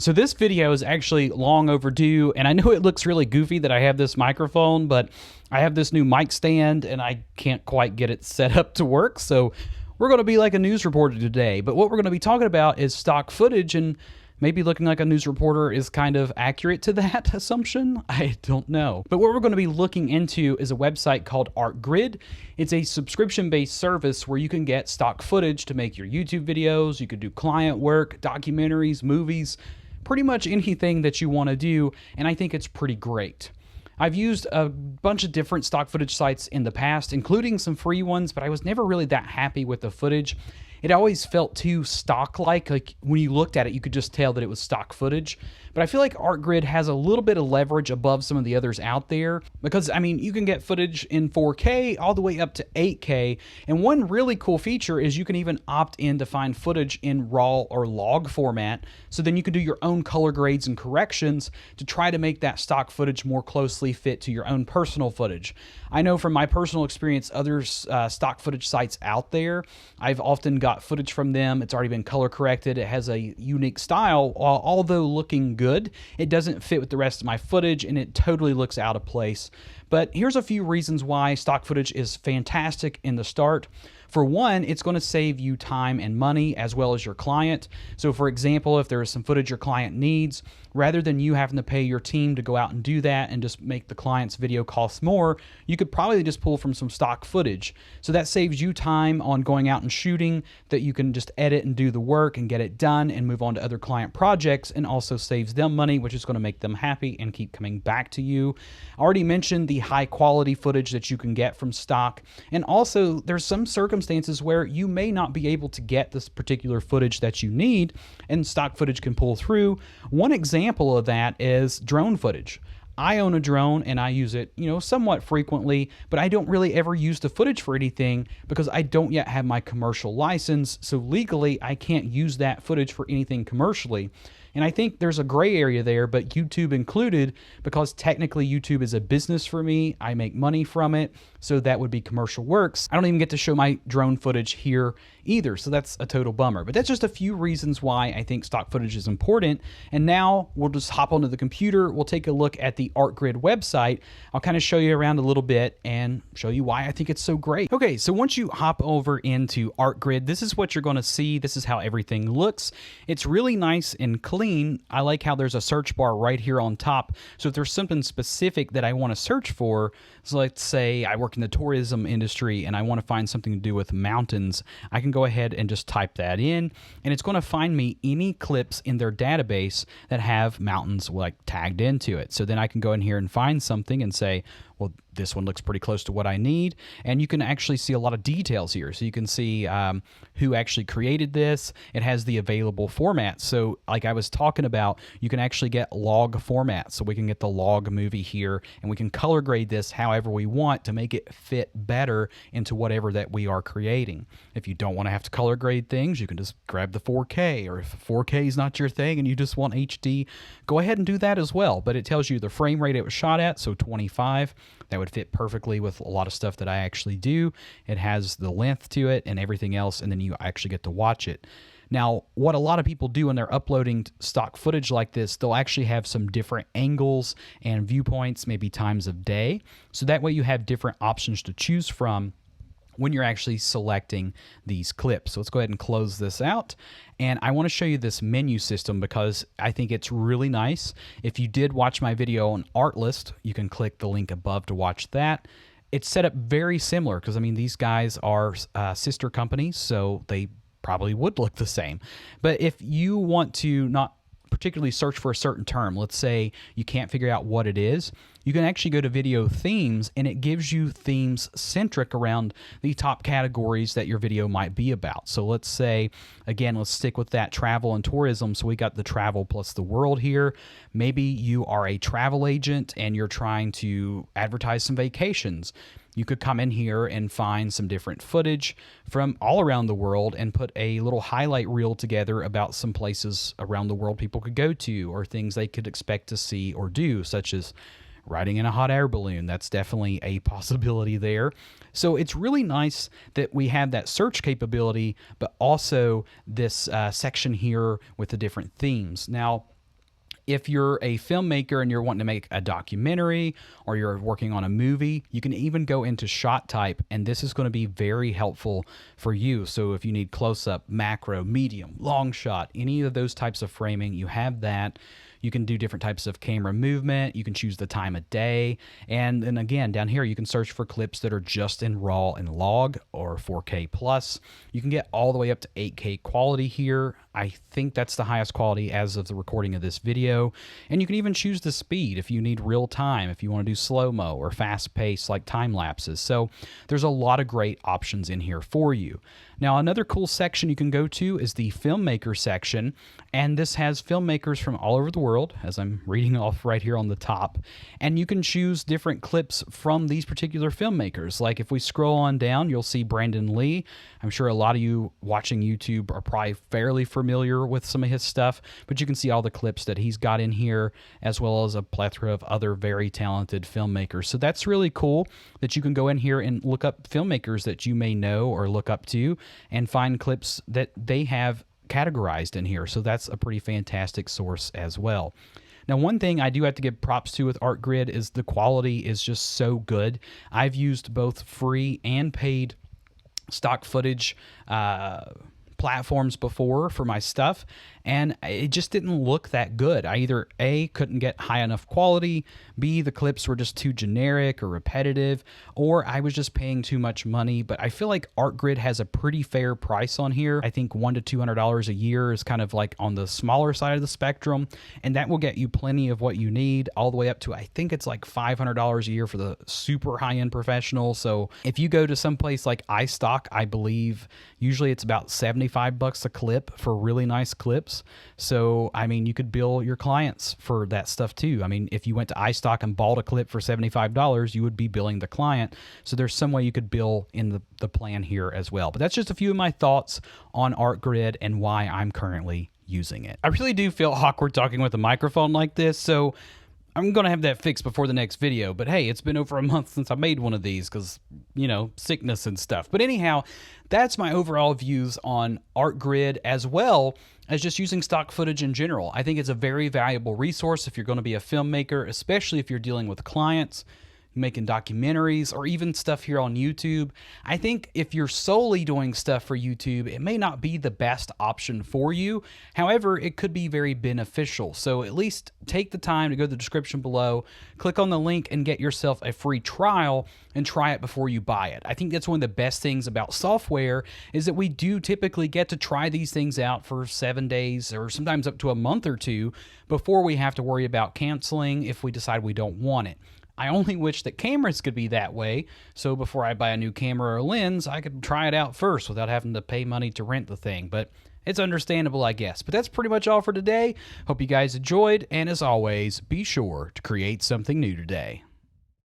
So this video is actually long overdue, and I know it looks really goofy that I have this microphone, but I have this new mic stand and I can't quite get it set up to work. So we're going to be like a news reporter today. But what we're going to be talking about is stock footage, and maybe looking like a news reporter is kind of accurate to that assumption. I don't know. But what we're going to be looking into is a website called ArtGrid. It's a subscription-based service where you can get stock footage to make your YouTube videos. You could do client work, documentaries, movies, pretty much anything that you want to do, and I think it's pretty great. I've used a bunch of different stock footage sites in the past, including some free ones, but I was never really that happy with the footage. It always felt too stock-like. Like when you looked at it, you could just tell that it was stock footage. But I feel like ArtGrid has a little bit of leverage above some of the others out there because, I mean, you can get footage in 4K all the way up to 8K. And one really cool feature is you can even opt in to find footage in RAW or log format. So then you can do your own color grades and corrections to try to make that stock footage more closely fit to your own personal footage. I know from my personal experience, other stock footage sites out there, I've often got footage from them. It's already been color corrected. It has a unique style, although looking good. It doesn't fit with the rest of my footage and it totally looks out of place. But here's a few reasons why stock footage is fantastic in the start. For one, it's going to save you time and money as well as your client. So for example, if there is some footage your client needs, rather than you having to pay your team to go out and do that and just make the client's video cost more, you could probably just pull from some stock footage. So that saves you time on going out and shooting, that you can just edit and do the work and get it done and move on to other client projects, and also saves them money, which is going to make them happy and keep coming back to you. I already mentioned the high quality footage that you can get from stock, and also there's some circumstances where you may not be able to get this particular footage that you need, and stock footage can pull through. One example of that is drone footage. I own a drone and I use it, somewhat frequently, but I don't really ever use the footage for anything because I don't yet have my commercial license. So legally, I can't use that footage for anything commercially. And I think there's a gray area there, but YouTube included, because technically YouTube is a business for me. I make money from it, so that would be commercial works. I don't even get to show my drone footage here either, so that's a total bummer. But that's just a few reasons why I think stock footage is important. And now we'll just hop onto the computer. We'll take a look at the ArtGrid website. I'll kind of show you around a little bit and show you why I think it's so great. Okay, so once you hop over into ArtGrid, this is what you're going to see. This is how everything looks. It's really nice and clean. I like how there's a search bar right here on top. So if there's something specific that I want to search for, so let's say I work in the tourism industry and I want to find something to do with mountains, I can go ahead and just type that in, and it's going to find me any clips in their database that have mountains like tagged into it. So then I can go in here and find something and say, well, this one looks pretty close to what I need. And you can actually see a lot of details here. So you can see who actually created this. It has the available format. So like I was talking about, you can actually get log format. So we can get the log movie here, and we can color grade this however we want to make it fit better into whatever that we are creating. If you don't want to have to color grade things, you can just grab the 4K, or if 4K is not your thing and you just want HD, go ahead and do that as well. But it tells you the frame rate it was shot at, so 25. That would fit perfectly with a lot of stuff that I actually do. It has the length to it and everything else, and then you actually get to watch it. Now, what a lot of people do when they're uploading stock footage like this, they'll actually have some different angles and viewpoints, maybe times of day. So that way you have different options to choose from when you're actually selecting these clips. So let's go ahead and close this out. And I want to show you this menu system because I think it's really nice. If you did watch my video on Artlist, you can click the link above to watch that. It's set up very similar because, I mean, these guys are sister companies, so they probably would look the same. But if you want to not particularly search for a certain term, let's say you can't figure out what it is, you can actually go to video themes, and it gives you themes centric around the top categories that your video might be about. So let's say, again, let's stick with that travel and tourism. So we got the travel plus the world here. Maybe you are a travel agent and you're trying to advertise some vacations. You could come in here and find some different footage from all around the world and put a little highlight reel together about some places around the world people could go to, or things they could expect to see or do, such as riding in a hot air balloon. That's definitely a possibility there. So it's really nice that we have that search capability, but also this section here with the different themes. Now, If you're a filmmaker and you're wanting to make a documentary or you're working on a movie, you can even go into shot type, and this is going to be very helpful for you. So if you need close-up, macro, medium, long shot, any of those types of framing, you have that. You can do different types of camera movement. You can choose the time of day. And then again, down here, you can search for clips that are just in RAW and log or 4K plus. You can get all the way up to 8K quality here. I think that's the highest quality as of the recording of this video. And you can even choose the speed if you need real time, if you want to do slow-mo or fast pace like time lapses. So there's a lot of great options in here for you. Now, another cool section you can go to is the filmmaker section, and this has filmmakers from all over the world, as I'm reading off right here on the top, and you can choose different clips from these particular filmmakers. Like if we scroll on down, you'll see Brandon Lee. I'm sure a lot of you watching YouTube are probably fairly familiar with some of his stuff, but you can see all the clips that he's got in here, as well as a plethora of other very talented filmmakers. So that's really cool that you can go in here and look up filmmakers that you may know or look up to, and find clips that they have categorized in here. So that's a pretty fantastic source as well. Now, one thing I do have to give props to with ArtGrid is the quality is just so good. I've used both free and paid stock footage platforms before for my stuff, and it just didn't look that good. I either A, couldn't get high enough quality, B, the clips were just too generic or repetitive, or I was just paying too much money. But I feel like ArtGrid has a pretty fair price on here. I think $100 to $200 a year is kind of like on the smaller side of the spectrum, and that will get you plenty of what you need, all the way up to, I think it's like $500 a year for the super high-end professional. So if you go to some place like iStock, I believe usually it's about $75 a clip for really nice clips. So, I mean, you could bill your clients for that stuff too. I mean, if you went to iStock and bought a clip for $75, you would be billing the client. So there's some way you could bill in the plan here as well. But that's just a few of my thoughts on ArtGrid and why I'm currently using it. I really do feel awkward talking with a microphone like this, so I'm going to have that fixed before the next video. But hey, it's been over a month since I made one of these because, you know, sickness and stuff. But anyhow, that's my overall views on ArtGrid, as well as just using stock footage in general. I think it's a very valuable resource if you're going to be a filmmaker, especially if you're dealing with clients, making documentaries, or even stuff here on YouTube. I think if you're solely doing stuff for YouTube, it may not be the best option for you. However, it could be very beneficial. So at least take the time to go to the description below, click on the link, and get yourself a free trial and try it before you buy it. I think that's one of the best things about software, is that we do typically get to try these things out for 7 days or sometimes up to a month or two before we have to worry about canceling if we decide we don't want it. I only wish that cameras could be that way, so before I buy a new camera or lens, I could try it out first without having to pay money to rent the thing. But it's understandable, I guess. But that's pretty much all for today. Hope you guys enjoyed, and as always, be sure to create something new today.